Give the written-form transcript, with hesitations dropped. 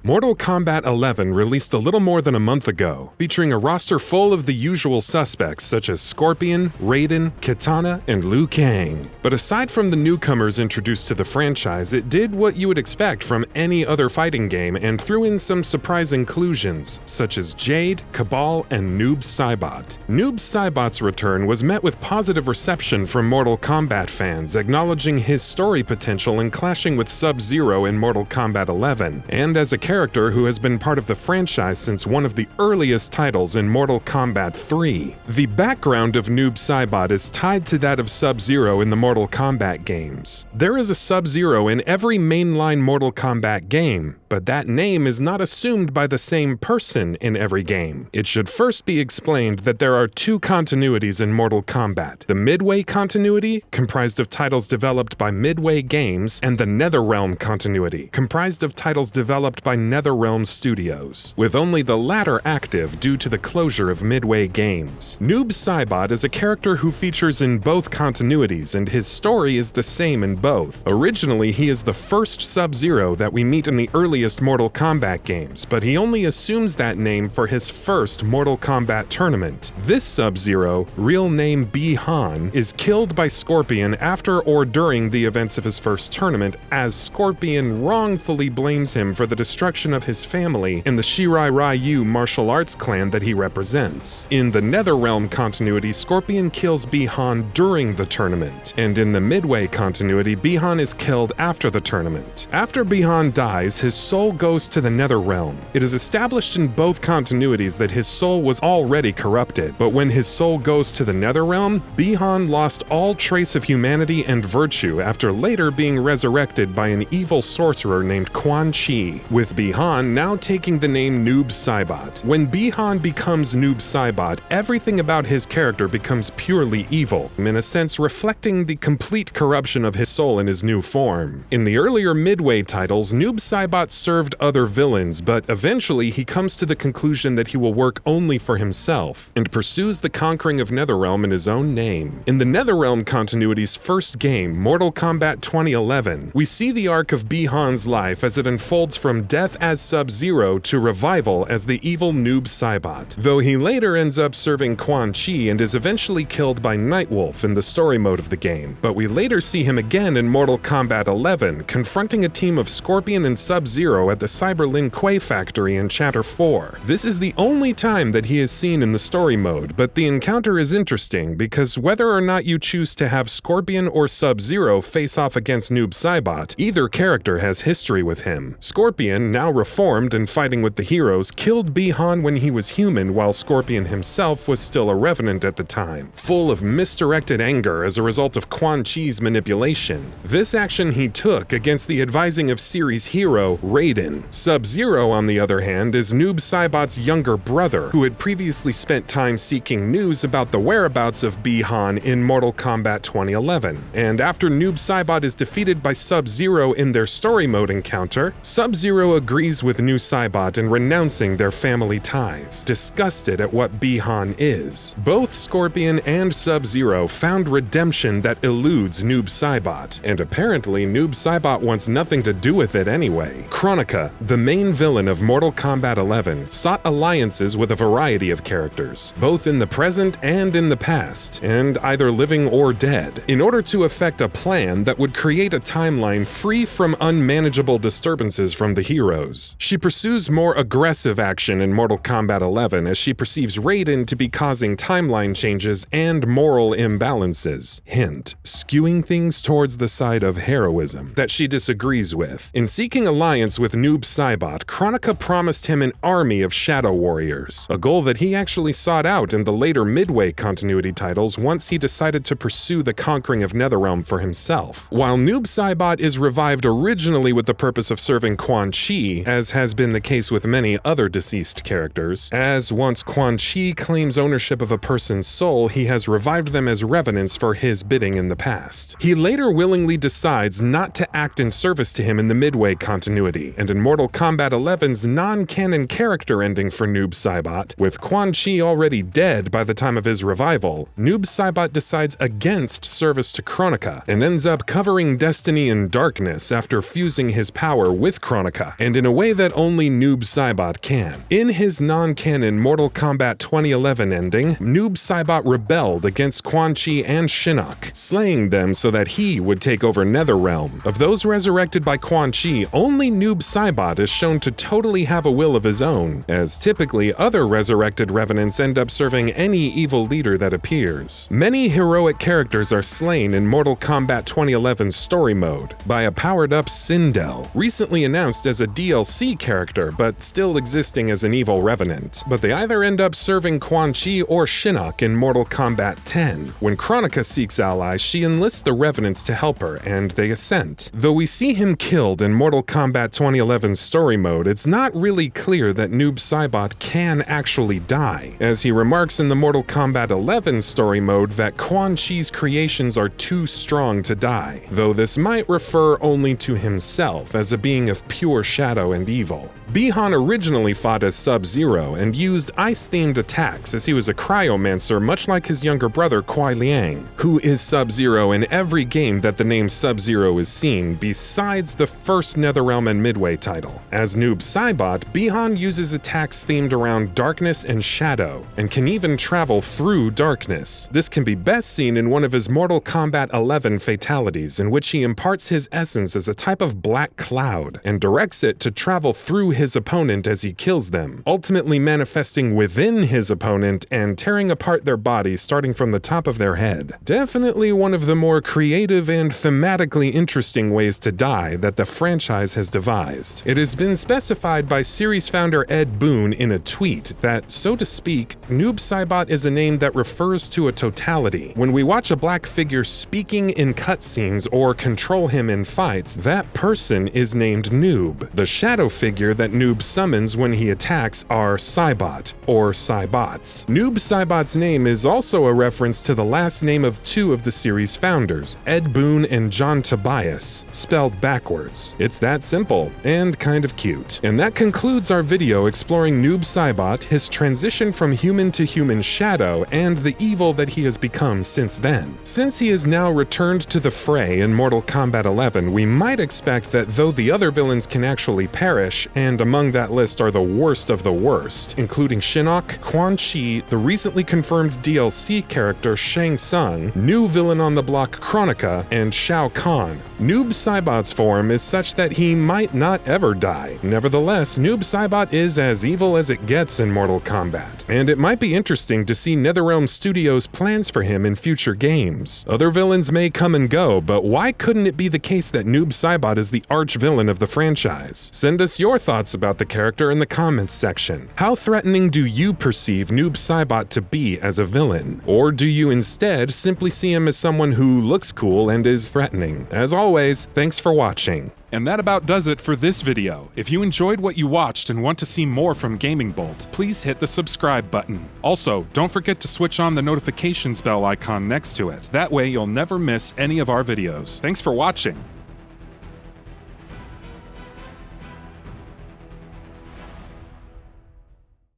Mortal Kombat 11 released a little more than a month ago, featuring a roster full of the usual suspects such as Scorpion, Raiden, Kitana, and Liu Kang. But aside from the newcomers introduced to the franchise, it did what you would expect from any other fighting game and threw in some surprise inclusions, such as Jade, Kabal, and Noob Saibot. Noob Saibot's return was met with positive reception from Mortal Kombat fans, acknowledging his story potential in clashing with Sub-Zero in Mortal Kombat 11, and as a character who has been part of the franchise since one of the earliest titles in Mortal Kombat 3. The background of Noob Saibot is tied to that of Sub-Zero in the Mortal Kombat games. There is a Sub-Zero in every mainline Mortal Kombat game, but that name is not assumed by the same person in every game. It should first be explained that there are two continuities in Mortal Kombat: the Midway continuity, comprised of titles developed by Midway Games, and the NetherRealm continuity, comprised of titles developed by NetherRealm Studios, with only the latter active due to the closure of Midway Games. Noob Saibot is a character who features in both continuities, and his story is the same in both. Originally, he is the first Sub-Zero that we meet in the earliest Mortal Kombat games, but he only assumes that name for his first Mortal Kombat tournament. This Sub-Zero, real name Bi-Han, is killed by Scorpion after or during the events of his first tournament, as Scorpion wrongfully blames him for the destruction of his family and the Shirai Ryu martial arts clan that he represents. In the NetherRealm continuity, Scorpion kills Bi-Han during the tournament, and in the Midway continuity, Bi-Han is killed after the tournament. After Bi-Han dies, his soul goes to the NetherRealm. It is established in both continuities that his soul was already corrupted, but when his soul goes to the NetherRealm, Bi-Han lost all trace of humanity and virtue after later being resurrected by an evil sorcerer named Quan Chi, with Bi-Han now taking the name Noob Saibot. When Bi-Han becomes Noob Saibot, everything about his character becomes purely evil, in a sense reflecting the complete corruption of his soul in his new form. In the earlier Midway titles, Noob Saibot served other villains, but eventually he comes to the conclusion that he will work only for himself, and pursues the conquering of NetherRealm in his own name. In the NetherRealm continuity's first game, Mortal Kombat 2011, we see the arc of Bi-Han's life as it unfolds from death as Sub-Zero to revival as the evil Noob Saibot, though he later ends up serving Quan Chi and is eventually killed by Nightwolf in the story mode of the game. But we later see him again in Mortal Kombat 11, confronting a team of Scorpion and Sub-Zero at the Cyberlin Quay factory in Chapter 4. This is the only time that he is seen in the story mode, but the encounter is interesting because whether or not you choose to have Scorpion or Sub-Zero face off against Noob Saibot, either character has history with him. Scorpion, now reformed and fighting with the heroes, killed Bi-Han when he was human while Scorpion himself was still a revenant at the time, full of misdirected anger as a result of Quan Chi's manipulation. This action he took against the advising of series hero Raiden. Sub-Zero, on the other hand, is Noob Saibot's younger brother, who had previously spent time seeking news about the whereabouts of Bi-Han in Mortal Kombat 2011. And after Noob Saibot is defeated by Sub-Zero in their story mode encounter, Sub-Zero agrees with Noob Saibot in renouncing their family ties, disgusted at what Bi-Han is. Both Scorpion and Sub-Zero found redemption that eludes Noob Saibot, and apparently Noob Saibot wants nothing to do with it anyway. Kronika, the main villain of Mortal Kombat 11, sought alliances with a variety of characters, both in the present and in the past, and either living or dead, in order to effect a plan that would create a timeline free from unmanageable disturbances from the heroes. She pursues more aggressive action in Mortal Kombat 11 as she perceives Raiden to be causing timeline changes and moral imbalances, hint, skewing things towards the side of heroism, that she disagrees with. In seeking alliance with Noob Saibot, Kronika promised him an army of shadow warriors, a goal that he actually sought out in the later Midway continuity titles once he decided to pursue the conquering of NetherRealm for himself. While Noob Saibot is revived originally with the purpose of serving Quan Chi, as has been the case with many other deceased characters, as once Quan Chi claims ownership of a person's soul, he has revived them as revenants for his bidding in the past. He later willingly decides not to act in service to him in the Midway continuity, story, and in Mortal Kombat 11's non-canon character ending for Noob Saibot, with Quan Chi already dead by the time of his revival, Noob Saibot decides against service to Kronika, and ends up covering Destiny in darkness after fusing his power with Kronika, and in a way that only Noob Saibot can. In his non-canon Mortal Kombat 2011 ending, Noob Saibot rebelled against Quan Chi and Shinnok, slaying them so that he would take over Netherrealm. Of those resurrected by Quan Chi, only Noob Saibot is shown to totally have a will of his own, as typically other resurrected revenants end up serving any evil leader that appears. Many heroic characters are slain in Mortal Kombat 2011's story mode by a powered-up Sindel, recently announced as a DLC character but still existing as an evil revenant. But they either end up serving Quan Chi or Shinnok in Mortal Kombat 10. When Kronika seeks allies, she enlists the revenants to help her, and they assent. Though we see him killed in Mortal Kombat 2011's story mode, it's not really clear that Noob Saibot can actually die, as he remarks in the Mortal Kombat 11 story mode that Quan Chi's creations are too strong to die, though this might refer only to himself as a being of pure shadow and evil. Bi-Han originally fought as Sub-Zero and used ice-themed attacks as he was a cryomancer much like his younger brother Kuai Liang, who is Sub-Zero in every game that the name Sub-Zero is seen besides the first Netherrealm and Midway title. As Noob Saibot, Bi-Han uses attacks themed around darkness and shadow, and can even travel through darkness. This can be best seen in one of his Mortal Kombat 11 fatalities, in which he imparts his essence as a type of black cloud, and directs it to travel through his opponent as he kills them, ultimately manifesting within his opponent and tearing apart their body starting from the top of their head. Definitely one of the more creative and thematically interesting ways to die that the franchise has devised. It has been specified by series founder Ed Boon in a tweet that, so to speak, Noob Saibot is a name that refers to a totality. When we watch a black figure speaking in cutscenes or control him in fights, that person is named Noob. The shadow figure that Noob summons when he attacks are Saibot, or Saibots. Noob Saibot's name is also a reference to the last name of two of the series founders, Ed Boon and John Tobias, spelled backwards. It's that simple, and kind of cute. And that concludes our video exploring Noob Saibot, his transition from human to human shadow, and the evil that he has become since then. Since he is now returned to the fray in Mortal Kombat 11, we might expect that though the other villains can actually perish, and among that list are the worst of the worst, including Shinnok, Quan Chi, the recently confirmed DLC character Shang Tsung, new villain on the block Kronika, and Shao Kahn. Noob Saibot's form is such that he might not ever die. Nevertheless, Noob Saibot is as evil as it gets in Mortal Kombat, and it might be interesting to see NetherRealm Studios' plans for him in future games. Other villains may come and go, but why couldn't it be the case that Noob Saibot is the arch-villain of the franchise? Send us your thoughts about the character in the comments section. How threatening do you perceive Noob Saibot to be as a villain? Or do you instead simply see him as someone who looks cool and is threatening? As always, thanks for watching. And that about does it for this video. If you enjoyed what you watched and want to see more from GamingBolt, please hit the subscribe button. Also, don't forget to switch on the notifications bell icon next to it. That way you'll never miss any of our videos. Thanks for watching.